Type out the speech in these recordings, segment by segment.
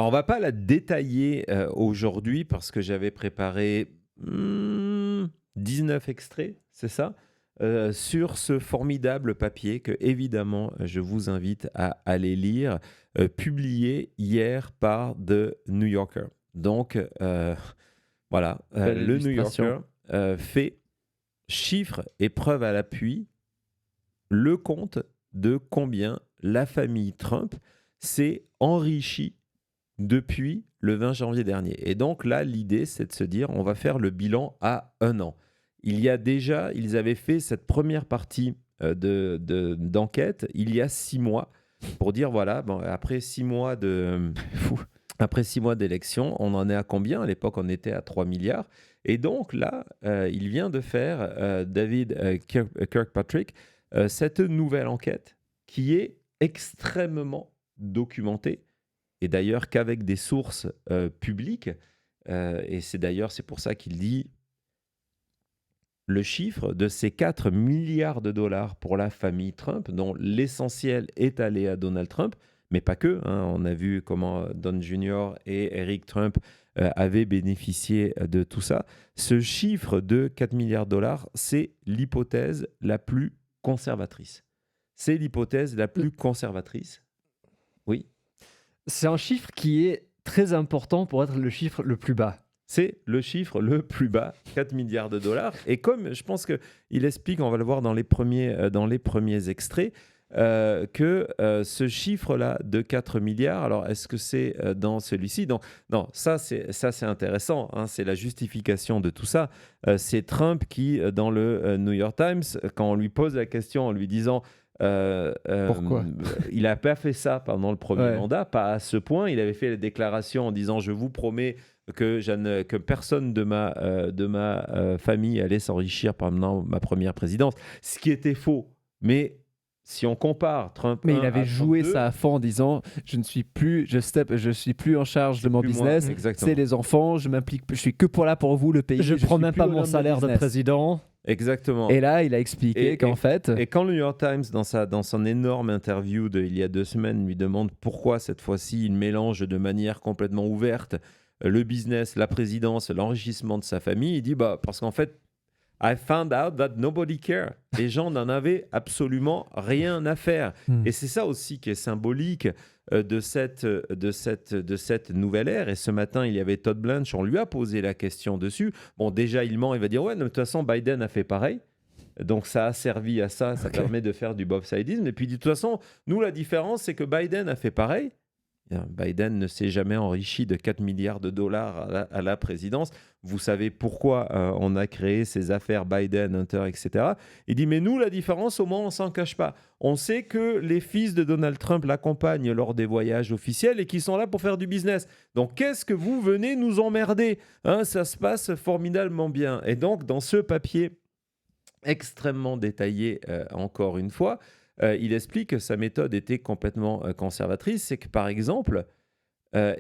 Alors, on va pas la détailler aujourd'hui parce que j'avais préparé 19 extraits, c'est ça, sur ce formidable papier que, évidemment, je vous invite à aller lire, publié hier par The New Yorker. Donc, voilà, Belle le New illustration. Yorker fait chiffres et preuves à l'appui le compte de combien la famille Trump s'est enrichie depuis le 20 janvier dernier. Et donc là, l'idée, c'est de se dire, on va faire le bilan à 1 an. Il y a déjà, ils avaient fait cette première partie d'enquête il y a 6 mois pour dire, voilà, bon, après 6 mois après 6 mois d'élection, on en est à combien? À l'époque, on était à 3 milliards. Et donc là, il vient de faire, David Kirkpatrick, cette nouvelle enquête qui est extrêmement documentée et d'ailleurs qu'avec des sources publiques. Et c'est pour ça qu'il dit le chiffre de ces 4 milliards de dollars pour la famille Trump, dont l'essentiel est allé à Donald Trump, mais pas que. On a vu comment Don Jr. et Eric Trump avaient bénéficié de tout ça. Ce chiffre de 4 milliards de dollars, c'est l'hypothèse la plus conservatrice. C'est l'hypothèse la plus conservatrice. Oui. C'est un chiffre qui est très important pour être le chiffre le plus bas. C'est le chiffre le plus bas, 4 milliards de dollars. Et comme je pense qu'il explique, on va le voir dans les premiers extraits, que ce chiffre-là de 4 milliards, alors est-ce que c'est dans celui-ci? Non, ça c'est intéressant, hein, c'est la justification de tout ça. C'est Trump qui, dans le New York Times, quand on lui pose la question en lui disant... Pourquoi? Il n'a pas fait ça pendant le premier Ouais. mandat, pas à ce point. Il avait fait la déclaration en disant « Je vous promets que personne de ma famille allait s'enrichir pendant ma première présidence », ce qui était faux. Mais si on compare Trump Mais 1 il avait à Trump joué 2, ça à fond en disant je suis plus en charge de mon plus moi, business, exactement. c'est les enfants, je m'implique, je suis que pour vous le pays. Je prends suis même plus pas un mon homme salaire de business. président. Exactement. Et là, il a expliqué qu'en fait, Et quand le New York Times, dans son énorme interview il y a 2 semaines, lui demande pourquoi cette fois-ci il mélange de manière complètement ouverte le business, la présidence, l'enrichissement de sa famille, il dit parce qu'en fait, I found out that nobody cared. Les gens n'en avaient absolument rien à faire. Et c'est ça aussi qui est symbolique de cette nouvelle ère. Et ce matin, il y avait Todd Blanche, on lui a posé la question dessus. Bon, déjà, il ment, il va dire, ouais, de toute façon, Biden a fait pareil. Donc ça a servi à ça, ça permet de faire du bobslidisme. Et puis de toute façon, nous, la différence, c'est que Biden a fait pareil. Biden ne s'est jamais enrichi de 4 milliards de dollars à la présidence. Vous savez pourquoi on a créé ces affaires Biden, Hunter, etc. Il dit, mais nous, la différence, au moins, on s'en cache pas. On sait que les fils de Donald Trump l'accompagnent lors des voyages officiels et qu'ils sont là pour faire du business. Donc, qu'est-ce que vous venez nous emmerder, hein? Ça se passe formidablement bien. Et donc, dans ce papier extrêmement détaillé, encore une fois, il explique que sa méthode était complètement conservatrice. C'est que, par exemple,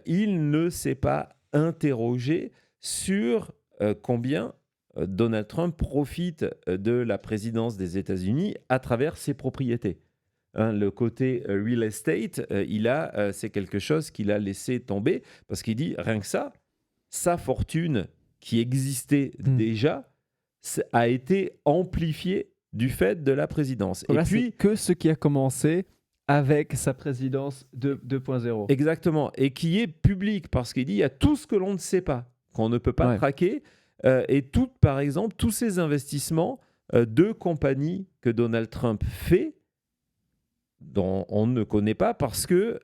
il ne s'est pas interrogé sur combien Donald Trump profite de la présidence des États-Unis à travers ses propriétés. Hein, le côté real estate, c'est quelque chose qu'il a laissé tomber parce qu'il dit, rien que ça, sa fortune qui existait déjà a été amplifiée du fait de la présidence. là, Et puis, c'est que ce qui a commencé avec sa présidence 2.0. Exactement, et qui est public, parce qu'il dit il y a tout ce que l'on ne sait pas, qu'on ne peut pas traquer, et par exemple, tous ces investissements de compagnies que Donald Trump fait, dont on ne connaît pas, parce que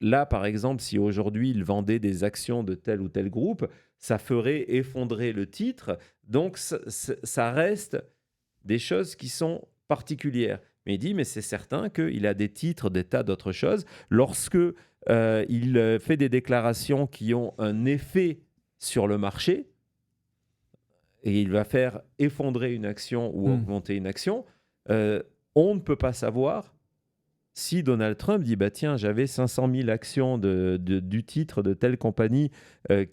là, par exemple, si aujourd'hui il vendait des actions de tel ou tel groupe, ça ferait effondrer le titre, donc ça reste des choses qui sont particulières. Mais il dit, mais c'est certain qu'il a des titres, des tas d'autres choses. Lorsque il fait des déclarations qui ont un effet sur le marché, et il va faire effondrer une action ou augmenter une action, on ne peut pas savoir si Donald Trump dit, tiens, j'avais 500 000 actions du titre de telle compagnie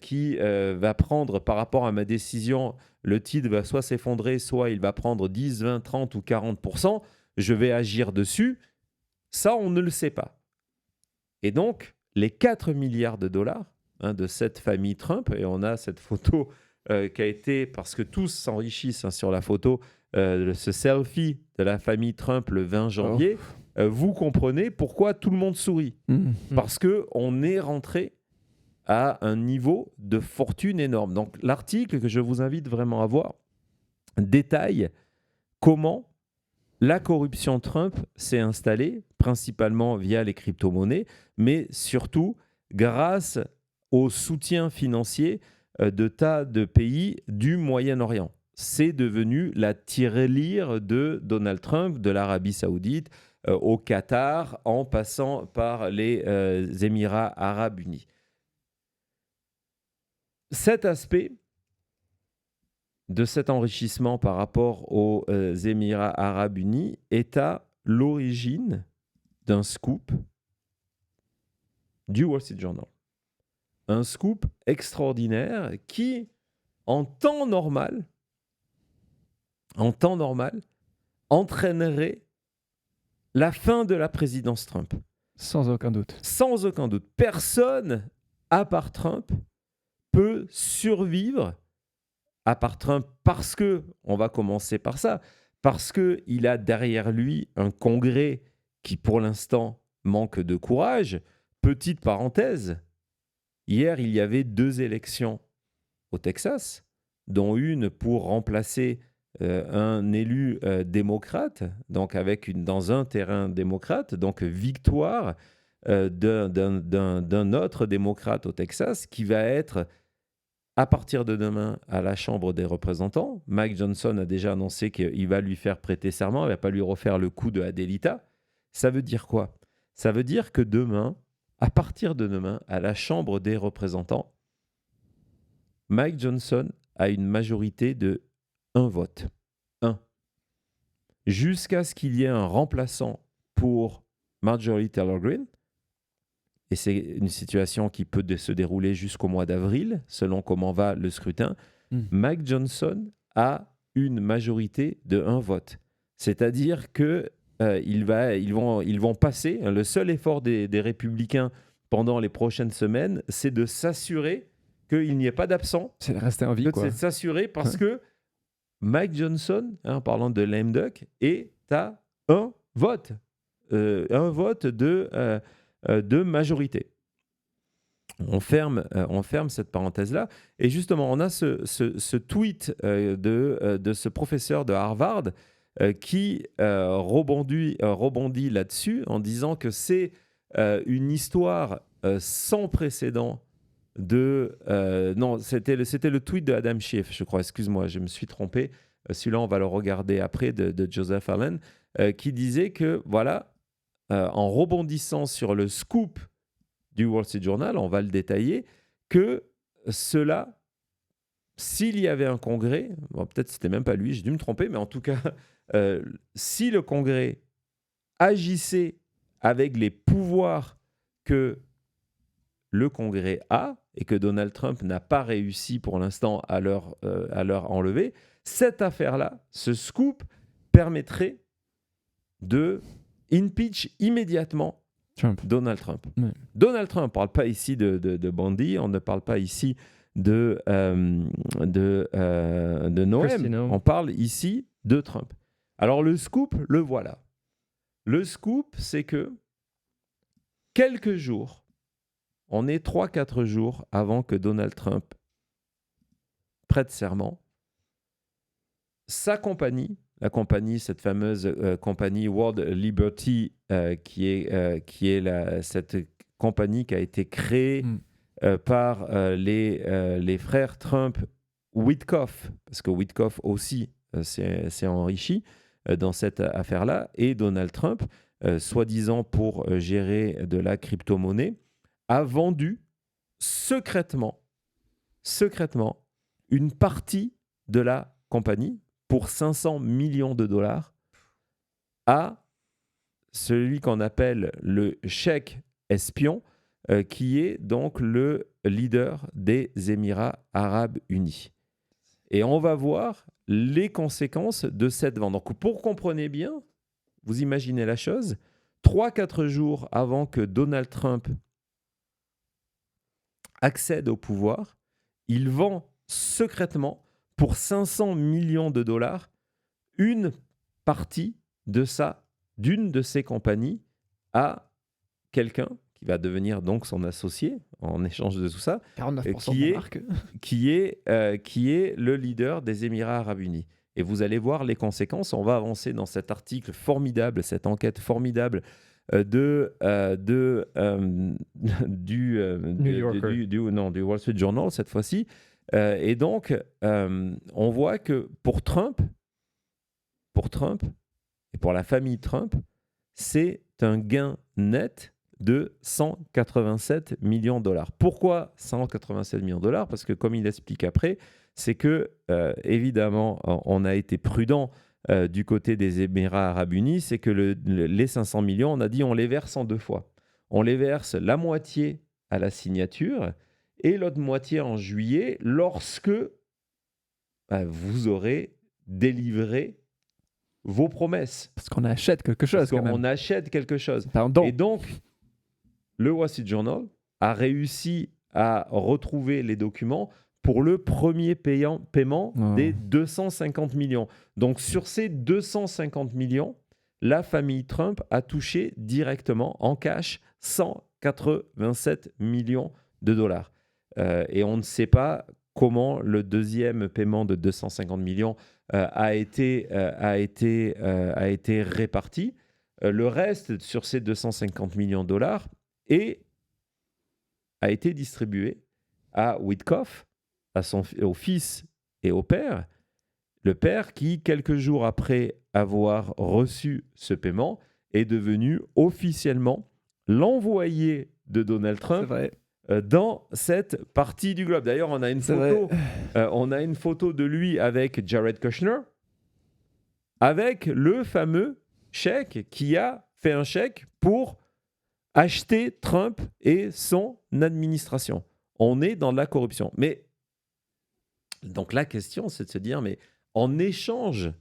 qui va prendre, par rapport à ma décision, le titre va soit s'effondrer, soit il va prendre 10, 20, 30 ou 40%, je vais agir dessus. Ça, on ne le sait pas. Et donc, les 4 milliards de dollars de cette famille Trump, et on a cette photo qui a été, parce que tous s'enrichissent sur la photo, ce selfie de la famille Trump le 20 janvier, vous comprenez pourquoi tout le monde sourit. Parce qu'on est rentré à un niveau de fortune énorme. Donc l'article que je vous invite vraiment à voir détaille comment la corruption Trump s'est installée, principalement via les crypto-monnaies, mais surtout grâce au soutien financier de tas de pays du Moyen-Orient. C'est devenu la tirelire de Donald Trump, de l'Arabie Saoudite, au Qatar, en passant par les Émirats Arabes Unis. Cet aspect de cet enrichissement par rapport aux Émirats Arabes Unis est à l'origine d'un scoop du Wall Street Journal. Un scoop extraordinaire qui, en temps normal, entraînerait la fin de la présidence Trump. Sans aucun doute. Sans aucun doute. Personne, à part Trump, peut survivre, à part Trump, parce que, on va commencer par ça, parce qu'il a derrière lui un Congrès qui, pour l'instant, manque de courage. Petite parenthèse, hier, il y avait 2 élections au Texas, dont une pour remplacer un élu démocrate, donc dans un terrain démocrate, donc victoire d'un autre démocrate au Texas qui va être, à partir de demain, à la Chambre des représentants. Mike Johnson a déjà annoncé qu'il va lui faire prêter serment, il ne va pas lui refaire le coup de Adelita. Ça veut dire quoi? Ça veut dire que demain, à partir de demain, à la Chambre des représentants, Mike Johnson a une majorité de 1 vote. 1. Jusqu'à ce qu'il y ait un remplaçant pour Marjorie Taylor Greene. Et c'est une situation qui peut se dérouler jusqu'au mois d'avril, selon comment va le scrutin. Mike Johnson a une majorité de 1 vote. C'est-à-dire que ils vont passer. Le seul effort des républicains pendant les prochaines semaines, c'est de s'assurer qu'il n'y ait pas d'absent. C'est de rester en vie, quoi. C'est de s'assurer parce que Mike Johnson, en parlant de lame duck, est à 1 vote. 1 vote de majorité. On ferme cette parenthèse-là. Et justement, on a ce tweet de ce professeur de Harvard qui rebondit là-dessus en disant que c'est une histoire sans précédent non, c'était le tweet de Adam Schiff, je crois. Excuse-moi, je me suis trompé. Celui-là, on va le regarder après, de Joseph Allen, qui disait que, voilà, en rebondissant sur le scoop du Wall Street Journal, on va le détailler, que cela, s'il y avait un congrès, bon, peut-être c'était même pas lui, j'ai dû me tromper, mais en tout cas, si le congrès agissait avec les pouvoirs que le congrès a et que Donald Trump n'a pas réussi pour l'instant à leur enlever, cette affaire-là, ce scoop, permettrait de impeach immédiatement Donald Trump. Oui. Donald Trump, on ne parle pas ici de Bondi, on ne parle pas ici de Noem, on parle ici de Trump. Alors le scoop, le voilà. Le scoop, c'est que quelques jours, on est 3-4 jours avant que Donald Trump prête serment, sa compagnie, la compagnie, cette fameuse compagnie World Liberty, qui est cette compagnie qui a été créée par les frères Trump, Witkoff, parce que Witkoff aussi s'est enrichi dans cette affaire-là, et Donald Trump, soi-disant pour gérer de la crypto-monnaie, a vendu secrètement une partie de la compagnie pour 500 millions de dollars à celui qu'on appelle le cheikh espion, qui est donc le leader des Émirats Arabes Unis. Et on va voir les conséquences de cette vente. Donc pour comprendre bien, vous imaginez la chose, 3-4 jours avant que Donald Trump accède au pouvoir, il vend secrètement pour 500 millions de dollars une partie d'une de ses compagnies à quelqu'un qui va devenir donc son associé en échange de tout ça, 49% qui de est- la marque. qui est le leader des Émirats arabes unis. Et vous allez voir les conséquences. On va avancer dans cet article formidable, cette enquête formidable du Wall Street Journal cette fois-ci. Et donc, on voit que pour Trump et pour la famille Trump, c'est un gain net de 187 millions de dollars. Pourquoi 187 millions de dollars? Parce que comme il explique après, c'est que, évidemment, on a été prudent du côté des Émirats arabes unis, c'est que les 500 millions, on a dit on les verse en 2 fois. On les verse la moitié à la signature et l'autre moitié en juillet lorsque vous aurez délivré vos promesses. Parce qu'on achète quelque chose Parce quand qu'on même. achète quelque chose. Pardon. Et donc, le Wall Street Journal a réussi à retrouver les documents pour le premier paiement des 250 millions. Donc, sur ces 250 millions, la famille Trump a touché directement en cash 187 millions de dollars. Et on ne sait pas comment le deuxième paiement de 250 millions a été réparti. Le reste sur ces 250 millions de dollars a été distribué à Witkoff, au fils et au père. Le père qui, quelques jours après avoir reçu ce paiement, est devenu officiellement l'envoyé de Donald C'est Trump vrai. dans cette partie du globe. D'ailleurs, on a une C'est photo de lui avec Jared Kushner, avec le fameux chèque qui a fait un chèque pour acheter Trump et son administration. On est dans la corruption. Mais donc la question, c'est de se dire, mais en échange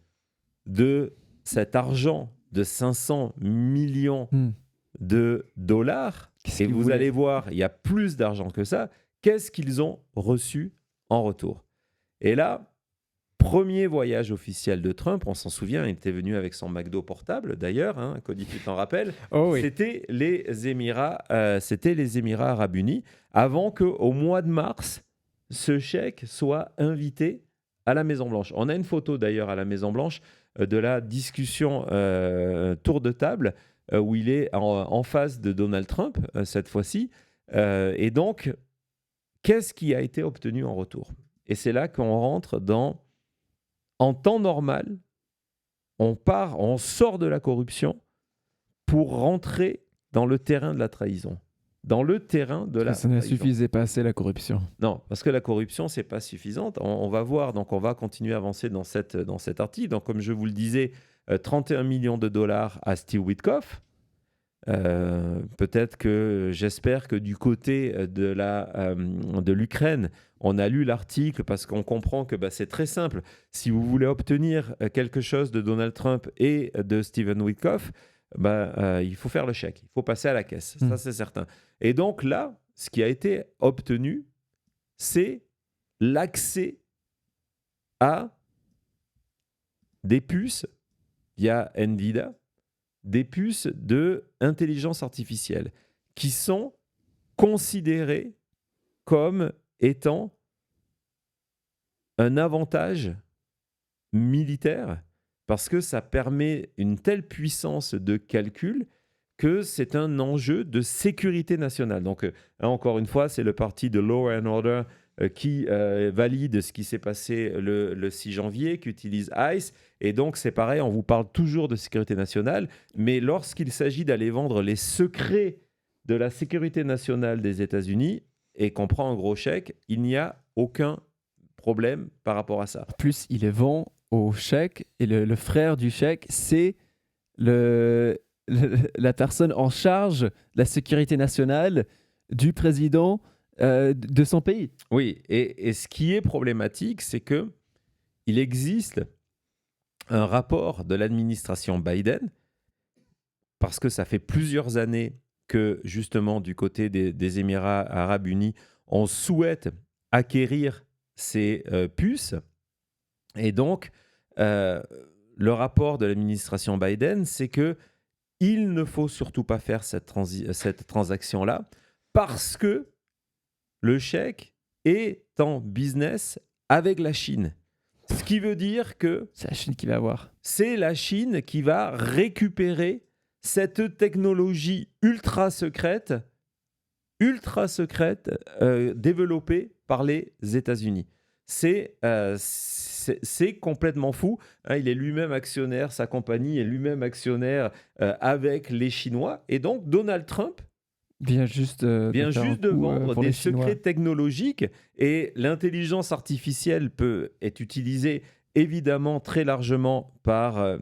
de cet argent de 500 millions de dollars, Qu'est-ce et qu'ils vous voulaient allez voir, il y a plus d'argent que ça, qu'est-ce qu'ils ont reçu en retour? Et là, premier voyage officiel de Trump, on s'en souvient, il était venu avec son McDo portable d'ailleurs, hein, Cody, tu t'en rappelles, Oh oui. c'était les Émirats arabes unis, avant qu'au mois de mars, ce chèque soit invité à la Maison-Blanche. On a une photo d'ailleurs à la Maison-Blanche de la discussion tour de table où il est en face de Donald Trump cette fois-ci. Et donc, qu'est-ce qui a été obtenu en retour? Et c'est là qu'on rentre en temps normal, on sort de la corruption pour rentrer dans le terrain de la trahison. Dans le terrain de la Ça ne trahison. suffisait pas assez, la corruption. Non, parce que la corruption, c'est pas suffisante. On va voir, donc on va continuer à avancer dans cet article. Donc, comme je vous le disais, 31 millions de dollars à Steve Witkoff. Peut-être que j'espère que du côté de l'Ukraine, on a lu l'article parce qu'on comprend que c'est très simple. Si vous voulez obtenir quelque chose de Donald Trump et de Steven Witkoff, il faut faire le chèque, il faut passer à la caisse, ça c'est certain. Et donc là, ce qui a été obtenu, c'est l'accès à des puces via NVIDIA, des puces de intelligence artificielle qui sont considérées comme étant un avantage militaire parce que ça permet une telle puissance de calcul que c'est un enjeu de sécurité nationale. Donc, encore une fois, c'est le parti de Law and Order qui valide ce qui s'est passé le 6 janvier, qui utilise ICE. Et donc, c'est pareil, on vous parle toujours de sécurité nationale, mais lorsqu'il s'agit d'aller vendre les secrets de la sécurité nationale des États-Unis et qu'on prend un gros chèque, il n'y a aucun problème par rapport à ça. En plus, il les vend au chèque et le frère du chèque, c'est la personne en charge de la sécurité nationale du président de son pays. Oui, et ce qui est problématique, c'est que il existe un rapport de l'administration Biden, parce que ça fait plusieurs années que justement du côté des Émirats arabes unis, on souhaite acquérir ces puces. Et donc, le rapport de l'administration Biden, c'est qu'il ne faut surtout pas faire cette transaction-là parce que le chèque est en business avec la Chine. Ce qui veut dire que C'est la Chine qui va avoir. c'est la Chine qui va récupérer cette technologie ultra secrète développée par les États-Unis. C'est complètement fou. Hein, il est lui-même actionnaire, sa compagnie est lui-même actionnaire avec les Chinois. Et donc, Donald Trump Vient juste de vendre pour des les Chinois. secrets technologiques. Et l'intelligence artificielle est utilisée évidemment très largement par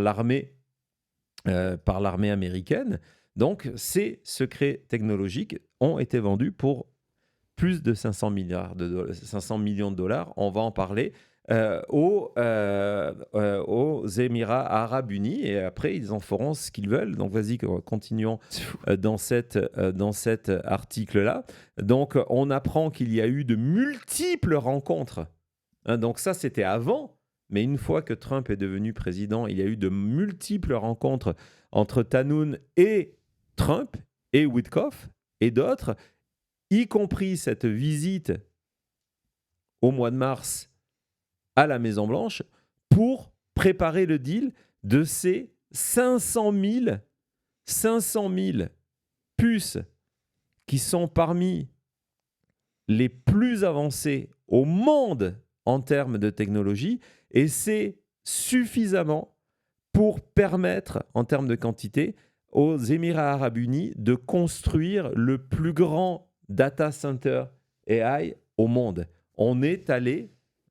l'armée américaine. Donc, ces secrets technologiques ont été vendus pour plus de 500 millions de dollars. On va en parler aux Émirats Arabes Unis. Et après, ils en feront ce qu'ils veulent. Donc, vas-y, continuons C'est fou. dans cet article-là. Donc, on apprend qu'il y a eu de multiples rencontres. Hein, donc, ça, c'était avant. Mais une fois que Trump est devenu président, il y a eu de multiples rencontres entre Tanoun et Trump et Witkoff et d'autres, y compris cette visite au mois de mars à la Maison-Blanche pour préparer le deal de ces 500 000 puces qui sont parmi les plus avancées au monde en termes de technologie, et c'est suffisamment pour permettre, en termes de quantité, aux Émirats Arabes Unis de construire le plus grand data center AI au monde.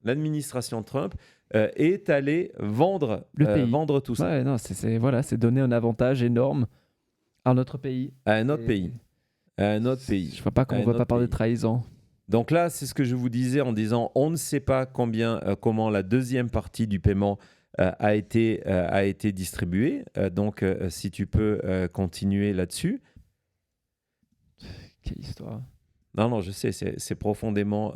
L'administration Trump est allée vendre tout ça Ouais, non, c'est donner un avantage énorme à notre pays. à un autre Et- pays. À un autre pays. Je vois pas comment À on un va pas autre parler de pays. trahison. Donc là, c'est ce que je vous disais en disant, on ne sait pas comment la deuxième partie du paiement a été distribuée. Donc, si tu peux continuer là-dessus. Quelle histoire. Non, je sais, c'est profondément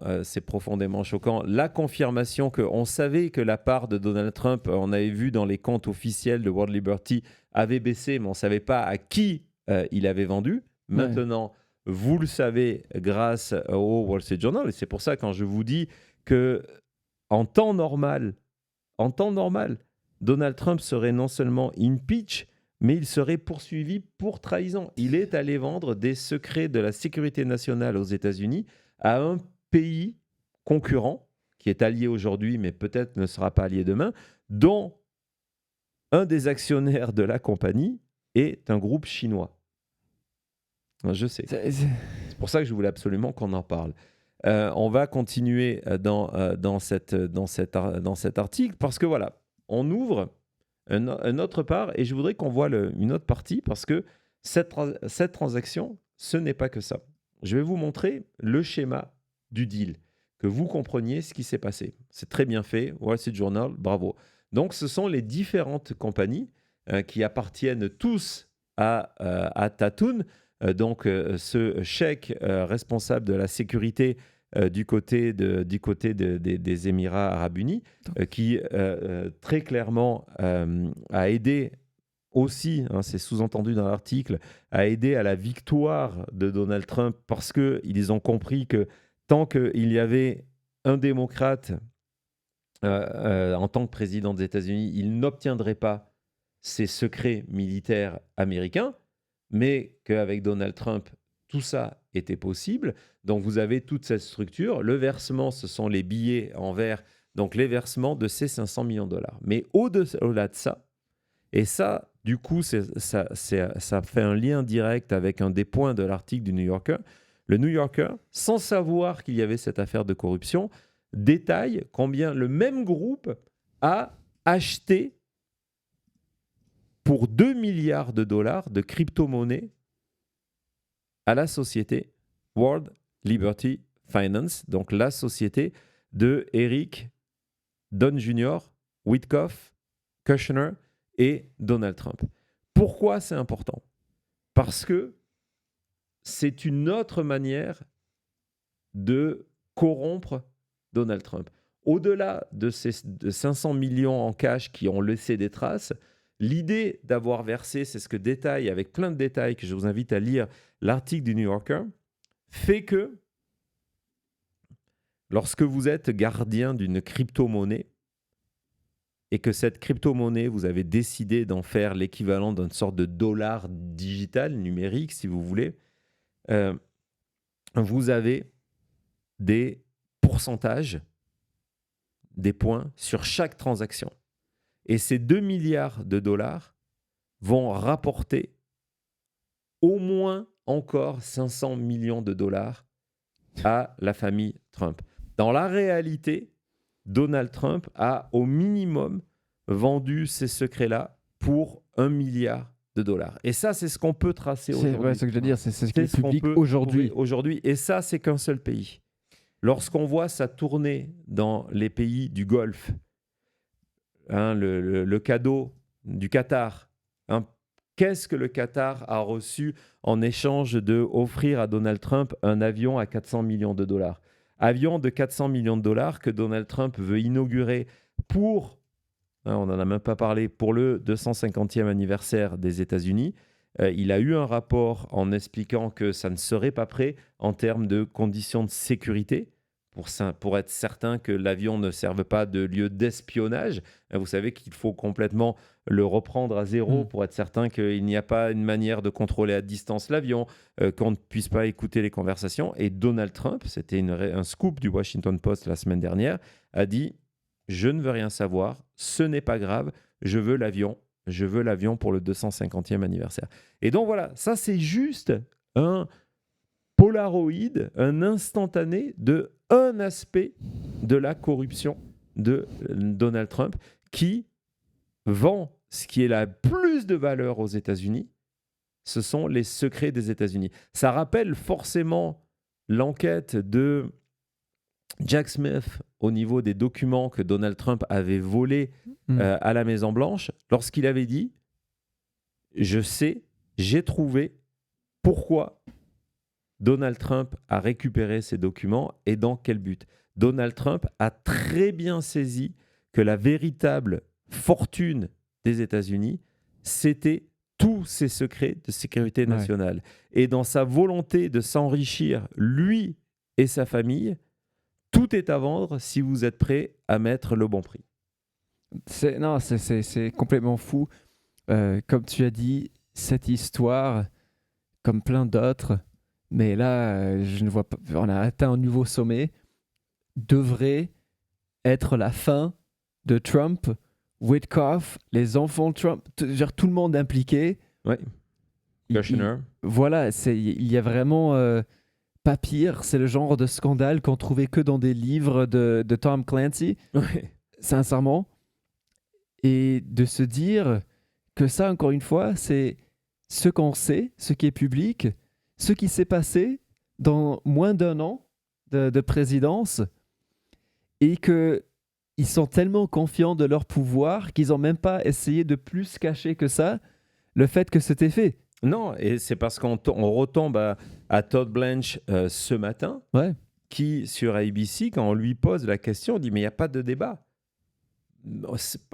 choquant. La confirmation qu'on savait que la part de Donald Trump, on avait vu dans les comptes officiels de World Liberty, avait baissé, mais on ne savait pas à qui il avait vendu. Maintenant, vous le savez grâce au Wall Street Journal. Et c'est pour ça, quand je vous dis que en temps normal, Donald Trump serait non seulement impeach, mais il serait poursuivi pour trahison. Il est allé vendre des secrets de la sécurité nationale aux États-Unis à un pays concurrent qui est allié aujourd'hui, mais peut-être ne sera pas allié demain, dont un des actionnaires de la compagnie est un groupe chinois. Je sais. C'est pour ça que je voulais absolument qu'on en parle. On va continuer dans cet article parce que voilà, on ouvre un autre part et je voudrais qu'on voit une autre partie parce que cette transaction, ce n'est pas que ça. Je vais vous montrer le schéma du deal, que vous compreniez ce qui s'est passé. C'est très bien fait, Wall Street Journal, bravo. Donc ce sont les différentes compagnies qui appartiennent tous à Tatoon. Donc, ce chèque responsable de la sécurité du côté des Émirats Arabes Unis, qui très clairement a aidé aussi, hein, c'est sous-entendu dans l'article, a aidé à la victoire de Donald Trump parce qu'ils ont compris que tant qu'il y avait un démocrate en tant que président des États-Unis, il n'obtiendrait pas ces secrets militaires américains, mais qu'avec Donald Trump, tout ça était possible. Donc vous avez toute cette structure. Le versement, ce sont les billets en vert, donc les versements de ces 500 millions de dollars. Mais au-delà de ça, et ça, du coup, ça fait un lien direct avec un des points de l'article du New Yorker. Le New Yorker, sans savoir qu'il y avait cette affaire de corruption, détaille combien le même groupe a acheté pour 2 milliards de dollars de crypto-monnaies à la société World Liberty Finance, donc la société de Eric, Don Jr., Witkoff, Kushner et Donald Trump. Pourquoi c'est important ? Parce que c'est une autre manière de corrompre Donald Trump. Au-delà de ces 500 millions en cash qui ont laissé des traces, l'idée d'avoir versé, c'est ce que détaille, avec plein de détails que je vous invite à lire, l'article du New Yorker, fait que lorsque vous êtes gardien d'une crypto-monnaie et que cette crypto-monnaie, vous avez décidé d'en faire l'équivalent d'une sorte de dollar digital, numérique, si vous voulez, vous avez des pourcentages, des points sur chaque transaction. Et ces 2 milliards de dollars vont rapporter au moins encore 500 millions de dollars à la famille Trump. Dans la réalité, Donald Trump a au minimum vendu ces secrets-là pour 1 milliard de dollars. Et ça, c'est ce qu'on peut tracer aujourd'hui. C'est ce que je veux dire, c'est ce qui C'est est ce qu'on public peut aujourd'hui. trouver aujourd'hui. Et ça, c'est qu'un seul pays. Lorsqu'on voit ça tourner dans les pays du Golfe, hein, le cadeau du Qatar, hein, qu'est-ce que le Qatar a reçu en échange d'offrir à Donald Trump un avion à 400 millions de dollars? Avion de 400 millions de dollars que Donald Trump veut inaugurer pour, hein, on n'en a même pas parlé, pour le 250e anniversaire des États-Unis. Il a eu un rapport en expliquant que ça ne serait pas prêt en termes de conditions de sécurité pour être certain que l'avion ne serve pas de lieu d'espionnage. Vous savez qu'il faut complètement le reprendre à zéro pour être certain qu'il n'y a pas une manière de contrôler à distance l'avion, qu'on ne puisse pas écouter les conversations. Et Donald Trump, c'était un scoop du Washington Post la semaine dernière, a dit « Je ne veux rien savoir, ce n'est pas grave, je veux l'avion pour le 250e anniversaire. » Et donc voilà, ça c'est juste un Polaroid, un instantané de un aspect de la corruption de Donald Trump qui vend ce qui est la plus de valeur aux États-Unis, ce sont les secrets des États-Unis. Ça rappelle forcément l'enquête de Jack Smith au niveau des documents que Donald Trump avait volés à la Maison-Blanche, lorsqu'il avait dit « Je sais, j'ai trouvé pourquoi Donald Trump a récupéré ces documents et dans quel but ?» Donald Trump a très bien saisi que la véritable fortune des États-Unis, c'était tous ces secrets de sécurité nationale. Ouais. Et dans sa volonté de s'enrichir, lui et sa famille, tout est à vendre si vous êtes prêt à mettre le bon prix. C'est complètement fou. Comme tu as dit, cette histoire, comme plein d'autres, mais là, je ne vois pas, on a atteint un nouveau sommet, devrait être la fin de Trump, Witkoff, les enfants de Trump, tout le monde impliqué. Oui. Kushner. Voilà, il y a vraiment pas pire. C'est le genre de scandale qu'on trouvait que dans des livres de Tom Clancy, sincèrement. Et de se dire que ça, encore une fois, c'est ce qu'on sait, ce qui est public, ce qui s'est passé dans moins d'un an de présidence, et qu'ils sont tellement confiants de leur pouvoir qu'ils n'ont même pas essayé de plus cacher que ça le fait que c'était fait. Non, et c'est parce qu'on retombe à Todd Blanche ce matin, qui, sur ABC, quand on lui pose la question, dit « Mais il n'y a pas de débat. »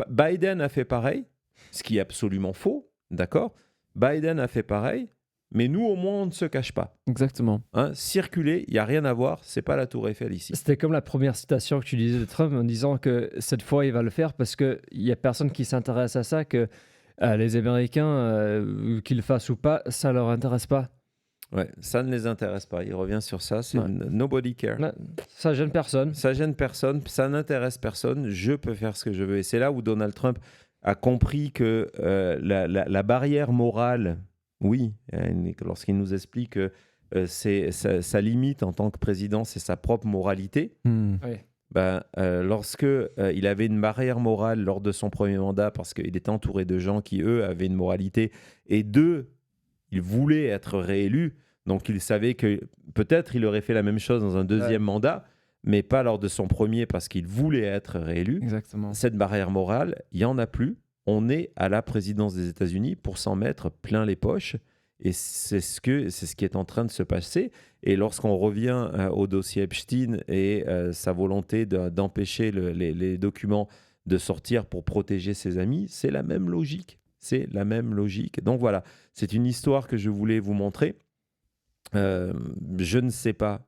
Biden a fait pareil, ce qui est absolument faux, d'accord ? Biden a fait pareil, mais nous, au moins, on ne se cache pas. Exactement. Hein, circuler, il n'y a rien à voir, c'est pas la Tour Eiffel ici. C'était comme la première citation que tu disais de Trump en disant que cette fois, il va le faire parce qu'il n'y a personne qui s'intéresse à ça, que les Américains, qu'ils le fassent ou pas, ça ne leur intéresse pas. Ouais, ça ne les intéresse pas. Il revient sur ça, c'est nobody care. Ça gêne personne. Ça gêne personne, ça n'intéresse personne, je peux faire ce que je veux. Et c'est là où Donald Trump a compris que la barrière morale, oui, lorsqu'il nous explique que sa limite en tant que président, c'est sa propre moralité. Lorsque il avait une barrière morale lors de son premier mandat, parce qu'il était entouré de gens qui, eux, avaient une moralité, et deux, il voulait être réélu, donc il savait que peut-être il aurait fait la même chose dans un deuxième mandat, mais pas lors de son premier parce qu'il voulait être réélu. Exactement. Cette barrière morale, il n'y en a plus. On est à la présidence des États-Unis pour s'en mettre plein les poches. Et c'est ce qui est en train de se passer. Et lorsqu'on revient au dossier Epstein et sa volonté d'empêcher les documents de sortir pour protéger ses amis, c'est la même logique. C'est la même logique. Donc voilà, c'est une histoire que je voulais vous montrer. Je ne sais pas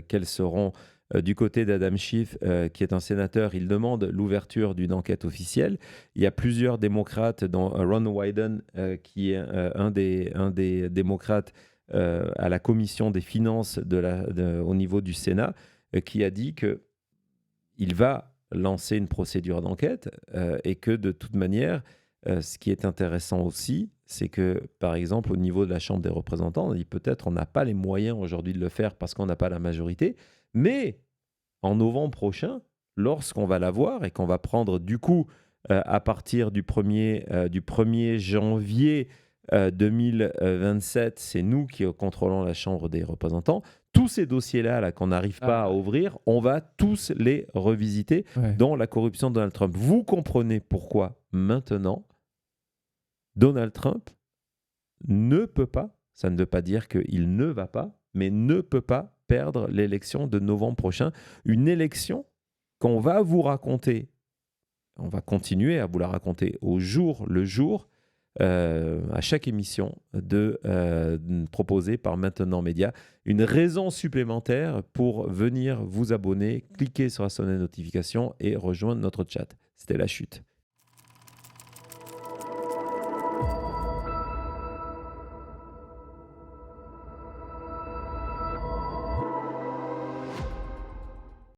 quels seront du côté d'Adam Schiff, qui est un sénateur. Il demande l'ouverture d'une enquête officielle. Il y a plusieurs démocrates, dont Ron Wyden, qui est un des démocrates à la commission des finances au niveau du Sénat, qui a dit qu'il va lancer une procédure d'enquête et que de toute manière, ce qui est intéressant aussi, c'est que, par exemple, au niveau de la Chambre des représentants, on dit peut-être on n'a pas les moyens aujourd'hui de le faire parce qu'on n'a pas la majorité, mais en novembre prochain, lorsqu'on va l'avoir et qu'on va prendre du coup, à partir du 1er janvier 2027, c'est nous qui contrôlons la Chambre des représentants. Tous ces dossiers-là là, qu'on n'arrive pas à ouvrir, on va tous les revisiter, dont la corruption de Donald Trump. Vous comprenez pourquoi maintenant, Donald Trump ne peut pas, ça ne veut pas dire qu'il ne va pas, mais ne peut pas perdre l'élection de novembre prochain. Une élection qu'on va vous raconter, on va continuer à vous la raconter au jour le jour, à chaque émission proposée par Maintenant Média. Une raison supplémentaire pour venir vous abonner, cliquer sur la sonnette de notification et rejoindre notre chat. C'était La Chute.